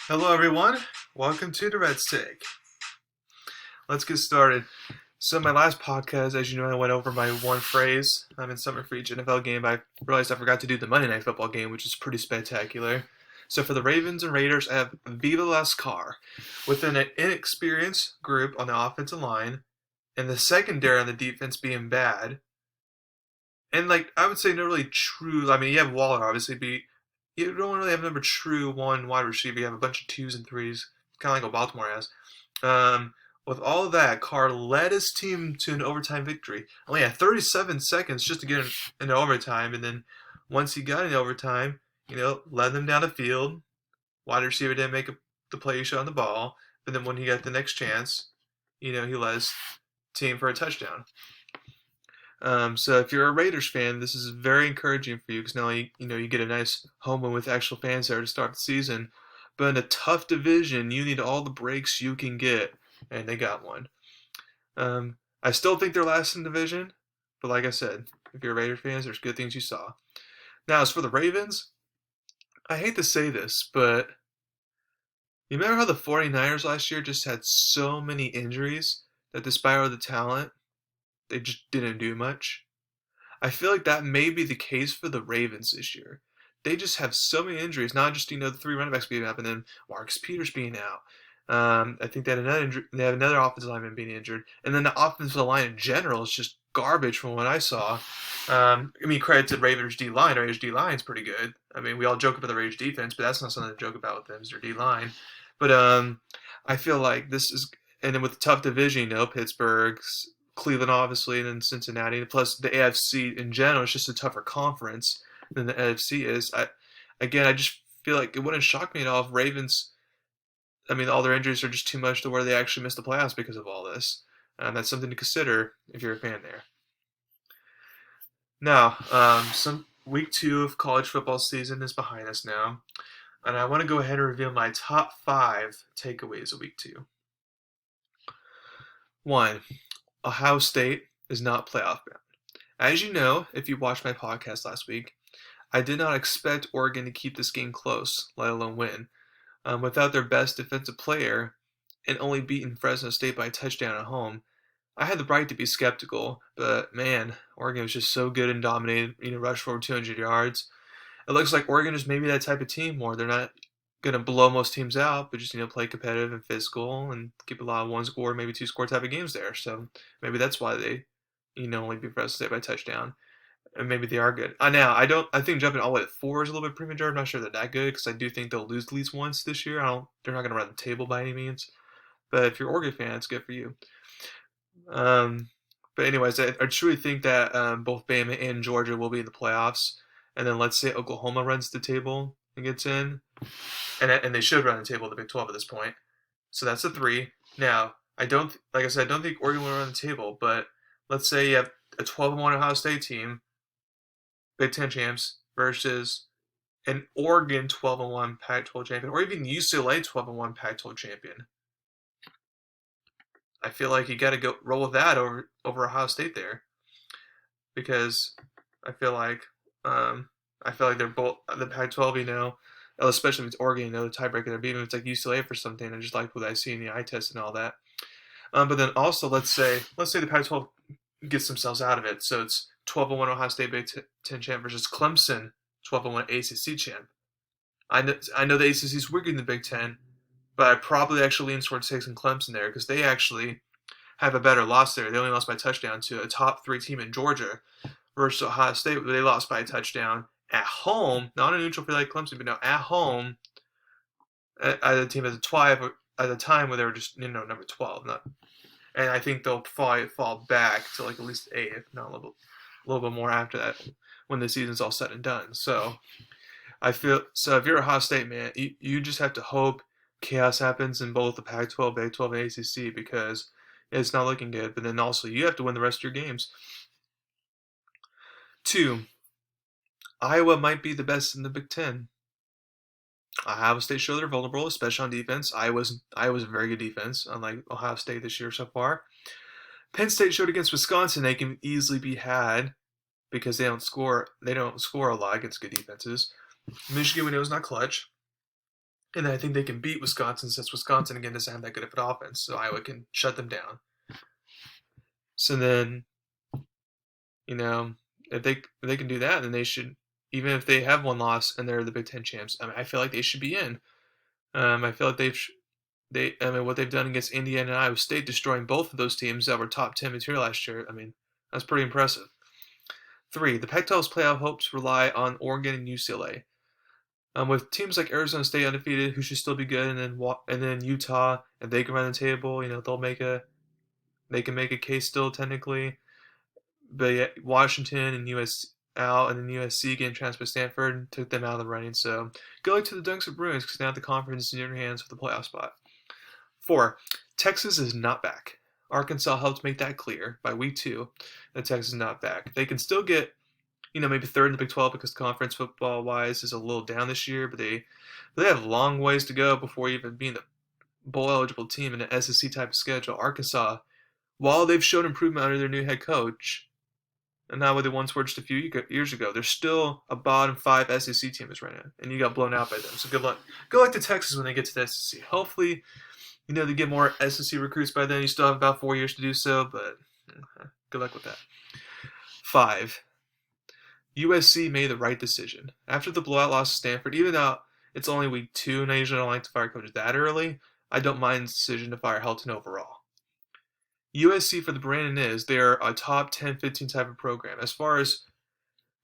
Hello, everyone. Welcome to Durrett's Take. Let's get started. So, my last podcast, as you know, I went over my one phrase in summer for each NFL game. I realized I forgot to do the Monday Night Football game, which is pretty spectacular. So, for the Ravens and Raiders, I have Viva Las Car. With an inexperienced group on the offensive line, and the secondary on the defense being bad, and I would say no really true. I mean, you have Waller obviously, but you don't really have a number true one wide receiver. You have a bunch of twos and threes, kind of like what Baltimore has. Um, with all of that, Carr led his team to an overtime victory. Only had 37 seconds just to get into overtime, and then once he got into overtime, led them down the field. Wide receiver didn't make the play shot on the ball, but then when he got the next chance, he led his team for a touchdown. So if you're a Raiders fan, this is very encouraging for you because now you get a nice home win with actual fans there to start the season. But in a tough division, you need all the breaks you can get, and they got one. I still think they're last in the division, but like I said, if you're Raiders fans, there's good things you saw. Now, as for the Ravens, I hate to say this, but you remember how the 49ers last year just had so many injuries that despite all the talent, they just didn't do much? I feel like that may be the case for the Ravens this year. They just have so many injuries, not just the three running backs being out, and then Marcus Peters being out. I think they had another injury, they have another offensive lineman being injured, and then the offensive line in general is just garbage from what I saw. Credit to Ravens D line. Ravens D line's pretty good. I mean, we all joke about the Ravens defense, but that's not something to joke about with them. Is their D line. But I feel like this is, and then with the tough division, Pittsburgh, Cleveland, obviously, and then Cincinnati. Plus, the AFC in general is just a tougher conference than the NFC is. I just feel like it wouldn't shock me at all if Ravens. I mean, all their injuries are just too much to where they actually miss the playoffs because of all this. That's something to consider if you're a fan there. Now, some week 2 of college football season is behind us now, and I want to go ahead and reveal my top 5 takeaways of week 2. 1. Ohio State is not playoff bound. As you know, if you watched my podcast last week, I did not expect Oregon to keep this game close, let alone win. Without their best defensive player and only beating Fresno State by a touchdown at home, I had the right to be skeptical, but man, Oregon was just so good and dominated, rushed for over 200 yards. It looks like Oregon is maybe that type of team where they're not going to blow most teams out, but just, play competitive and physical and keep a lot of one score, maybe two score type of games there. So maybe that's why they, only beat Fresno State by touchdown. And maybe they are good. I think jumping all the way to 4 is a little bit premature. I'm not sure they're that good because I do think they'll lose at least once this year. They're not going to run the table by any means. But if you're an Oregon fan, it's good for you. But anyways, I truly think that both Bama and Georgia will be in the playoffs. And then let's say Oklahoma runs the table and gets in, and they should run the table at the Big 12 at this point. So that's a 3. Now, like I said, I don't think Oregon will run the table, but let's say you have a 12-1 Ohio State team, Big 10 champs, versus an Oregon 12-1 Pac-12 champion, or even UCLA 12-1 Pac-12 champion. I feel like you got to go roll with that over Ohio State there, because I feel like they're both the Pac-12, especially if it's Oregon, the tiebreaker there. But even if it's like UCLA for something, I just like what I see in the eye test and all that. But then also let's say the Pac-12 gets themselves out of it, so it's 12-1 Ohio State Big 10 champ versus Clemson 12-1 ACC champ. I know the ACC is weaker than the Big 10, but I probably actually lean towards taking Clemson there because they actually have a better loss there. They only lost by a touchdown to a top 3 team in Georgia versus Ohio State, where they lost by a touchdown at home, not a neutral field like Clemson, but no, at home at a team at the time where they were just number 12. And I think they'll fall back to like at least 8, if not a little bit more after that when the season's all said and done. So if you're a Ohio State man, you just have to hope chaos happens in both the Pac-12, Big 12, and ACC because it's not looking good. But then also you have to win the rest of your games. 2, Iowa might be the best in the Big 10. Iowa State showed they're vulnerable, especially on defense. Iowa's a very good defense, unlike Ohio State this year so far. Penn State showed against Wisconsin they can easily be had because they don't score a lot against good defenses. Michigan we know is not clutch. And I think they can beat Wisconsin since Wisconsin, again, doesn't have that good of an offense. So Iowa can shut them down. So then, you know, if they can do that, then they should, even if they have one loss and they're the Big Ten champs, I mean, I feel like they should be in. I feel like I mean, what they've done against Indiana and Iowa State, destroying both of those teams that were top 10 material last year, I mean, that's pretty impressive. 3, the Pac-12's playoff hopes rely on Oregon and UCLA. With teams like Arizona State undefeated, who should still be good, and then Utah, if they can run the table, they can make a case still technically. But yeah, Washington and US out, and then USC getting transferred to Stanford took them out of the running. So good luck to the Dunks and Bruins because now the conference is in your hands for the playoff spot. 4, Texas is not back. Arkansas helped make that clear by week 2 that Texas is not back. They can still get, maybe third in the Big 12 because conference football wise is a little down this year, but they have long ways to go before even being the bowl eligible team in an SEC type of schedule. Arkansas, while they've shown improvement under their new head coach, and not what they once were just a few years ago, they're still a bottom 5 SEC team right now, and you got blown out by them. So good luck. Good luck to Texas when they get to the SEC. Hopefully, they get more SEC recruits by then. You still have about 4 years to do so, but good luck with that. 5, USC made the right decision. After the blowout loss to Stanford, even though it's only week 2, and I usually don't like to fire coaches that early, I don't mind the decision to fire Helton overall. USC, for the brand it is, they're a top 10, 15 type of program. As far as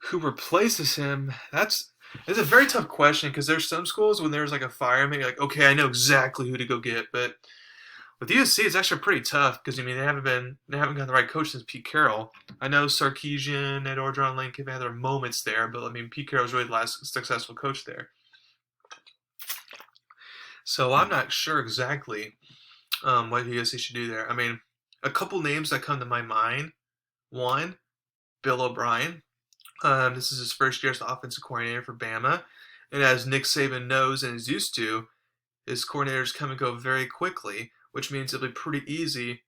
who replaces him, it's a very tough question because there's some schools when there's like a fireman, you're like, okay, I know exactly who to go get. But with USC, it's actually pretty tough because they haven't gotten the right coach since Pete Carroll. I know Sarkisian and Orgeron Lincoln had their moments there, but Pete Carroll's really the last successful coach there. So I'm not sure exactly what USC should do there. A couple names that come to my mind. 1, Bill O'Brien. This is his first year as the offensive coordinator for Bama. And as Nick Saban knows and is used to, his coordinators come and go very quickly, which means it'll be pretty easy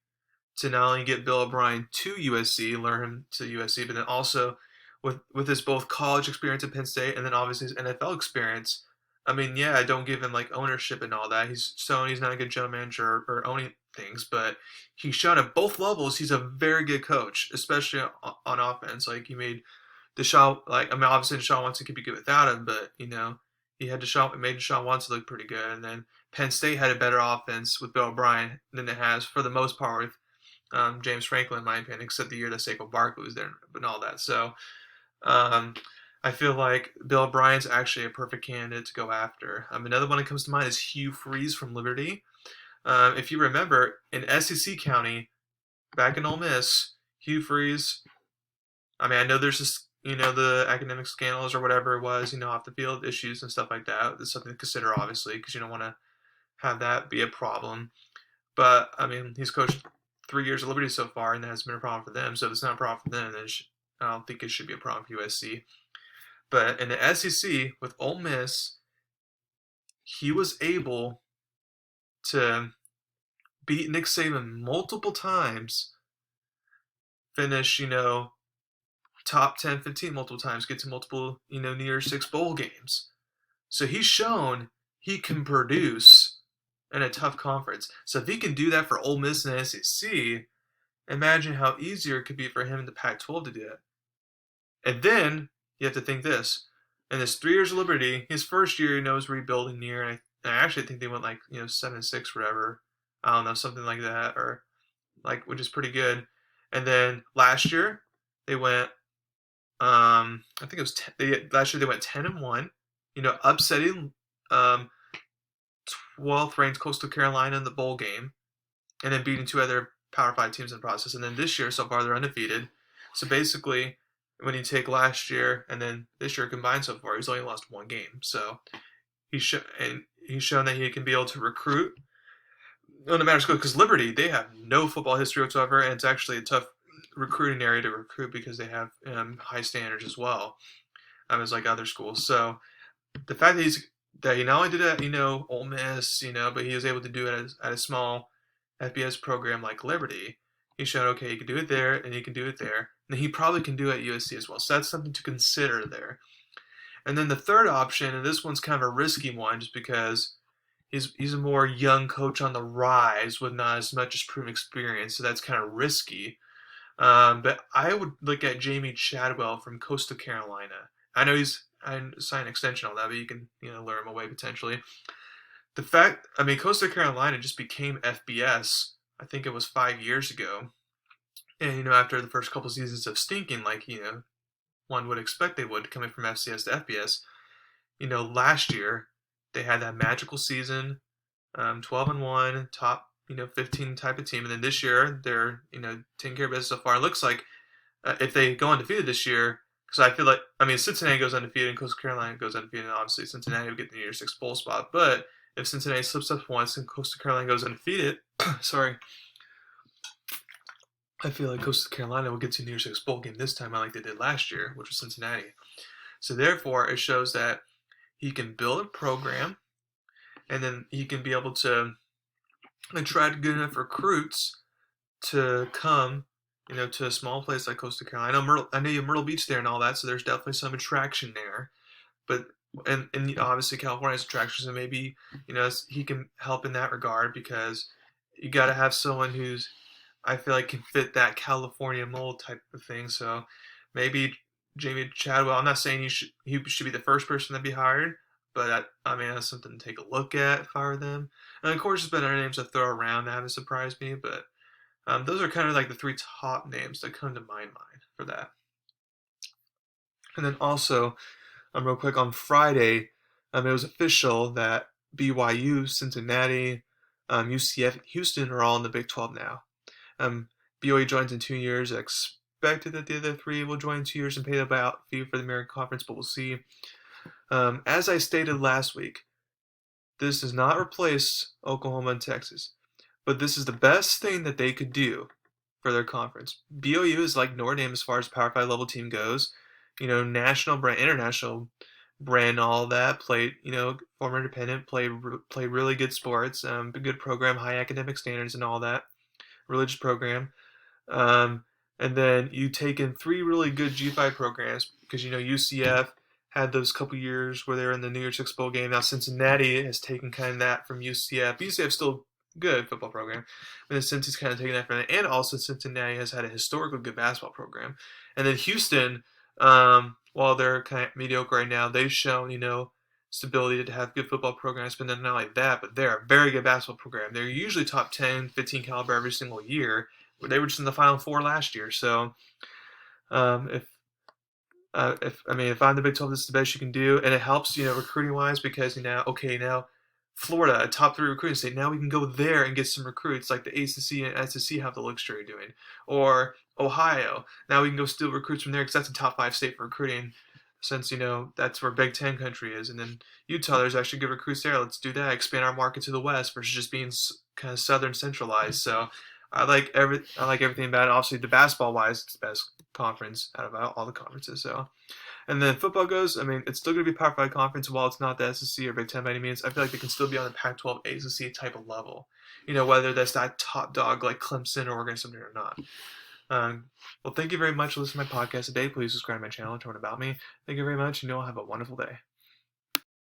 to not only get Bill O'Brien to USC, learn him to USC, but then also with his both college experience at Penn State and then obviously his NFL experience. I don't give him ownership and all that. He's shown he's not a good general manager or owning things, but he's shown at both levels he's a very good coach, especially on offense. He made Deshaun, obviously Deshaun Watson could be good without him, but he made Deshaun Watson look pretty good. And then Penn State had a better offense with Bill O'Brien than it has for the most part with James Franklin, in my opinion, except the year that Saquon Barkley was there and all that. So I feel like Bill O'Brien's actually a perfect candidate to go after. Another one that comes to mind is Hugh Freeze from Liberty. If you remember, in SEC County, back in Ole Miss, Hugh Freeze, I know there's this, the academic scandals or whatever it was, off the field issues and stuff like that. That's something to consider, obviously, because you don't want to have that be a problem. But, he's coached 3 years at Liberty so far, and that hasn't been a problem for them. So if it's not a problem for them, then I don't think it should be a problem for USC. But in the SEC, with Ole Miss, he was able to beat Nick Saban multiple times, finish, top 10, 15 multiple times, get to multiple, New Year's 6 bowl games. So he's shown he can produce in a tough conference. So if he can do that for Ole Miss and the SEC, imagine how easier it could be for him in the Pac-12 to do it. And then you have to think this. In his 3 years of Liberty, his first year, was rebuilding year. And I actually think they went 7-6, whatever. I don't know, something like that, or which is pretty good. And then last year they went, I think it was last year they went 10-1, upsetting 12th ranked Coastal Carolina in the bowl game, and then beating 2 other Power 5 teams in the process. And then this year so far they're undefeated. So basically, when you take last year and then this year combined so far, he's only lost 1 game. So he's shown that he can be able to recruit no matter school, because Liberty, they have no football history whatsoever, and it's actually a tough recruiting area to recruit because they have high standards as well, as other schools. So the fact that he not only did it at Ole Miss, but he was able to do it at a small FBS program like Liberty, he showed okay, he can do it there and he can do it there, and he probably can do it at USC as well. So that's something to consider there. And then the third option, and this one's kind of a risky one, just because he's a more young coach on the rise with not as much as proven experience, so that's kind of risky. But I would look at Jamie Chadwell from Coastal Carolina. I know I signed an extension on that, but you can lure him away potentially. Coastal Carolina just became FBS. I think it was 5 years ago, and after the first couple seasons of stinking, like one would expect they would, coming from FCS to FBS. Last year they had that magical season, 12-1, top 15 type of team, and then this year they're taking care of business so far. It looks like if they go undefeated this year, because I feel like Cincinnati goes undefeated and Coastal Carolina goes undefeated, and obviously Cincinnati will get the New Year's Six bowl spot. But if Cincinnati slips up once and Coastal Carolina goes undefeated, sorry, I feel like Coastal Carolina will get to the New Year's Six bowl game this time, unlike they did last year, which was Cincinnati. So therefore, it shows that he can build a program, and then he can be able to attract good enough recruits to come, to a small place like Coastal Carolina. I know you have Myrtle Beach there and all that, so there's definitely some attraction there. But and obviously California has attraction, so maybe he can help in that regard, because you got to have someone who's, I feel like, can fit that California mold type of thing. So maybe Jamie Chadwell. I'm not saying he should be the first person to be hired, but that's something to take a look at if I were them. And of course, there's been other names to throw around that haven't surprised me, but those are kind of like the three top names that come to my mind for that. And then also, real quick, on Friday, it was official that BYU, Cincinnati, UCF, Houston are all in the Big 12 now. BYU joins in 2 years. Expected that the other three will join in 2 years and pay the buyout fee for the American Conference, but we'll see. As I stated last week, this does not replace Oklahoma and Texas, but this is the best thing that they could do for their conference. BYU is like Notre Dame as far as Power 5 level team goes. National brand, international brand, all that. Played, former independent, played really good sports, a good program, high academic standards and all that. Religious program. And then you take in three really good G5 programs, because UCF had those couple years where they were in the New Year's Six bowl game. Now Cincinnati has taken kind of that from UCF. UCF's still good football program, but then Cincy's kind of taken that from it. And also Cincinnati has had a historically good basketball program. And then Houston, while they're kind of mediocre right now, they've shown stability to have good football programs, but not like that, but they're a very good basketball program. They're usually top 10, 15 caliber every single year. They were just in the Final Four last year. So if I'm the Big 12, this is the best you can do, and it helps recruiting wise, because now Florida, a top 3 recruiting state, now we can go there and get some recruits like the ACC and SEC have the luxury of doing, or Ohio. Now we can go steal recruits from there, because that's a top 5 state for recruiting, since that's where Big Ten country is. And then Utah, there's actually good recruits there. Let's do that, expand our market to the west versus just being kind of southern centralized. So I like everything about it. Obviously, the basketball wise, it's the best conference out of all the conferences. So, and then football goes, it's still going to be a Power 5 conference. While it's not the SEC or Big Ten by any means, I feel like they can still be on the Pac-12 ACC type of level. Whether that's that top dog like Clemson or Oregon something or not. Well, thank you very much for listening to my podcast today. Please subscribe to my channel and learn about me. Thank you very much, and you'll have a wonderful day.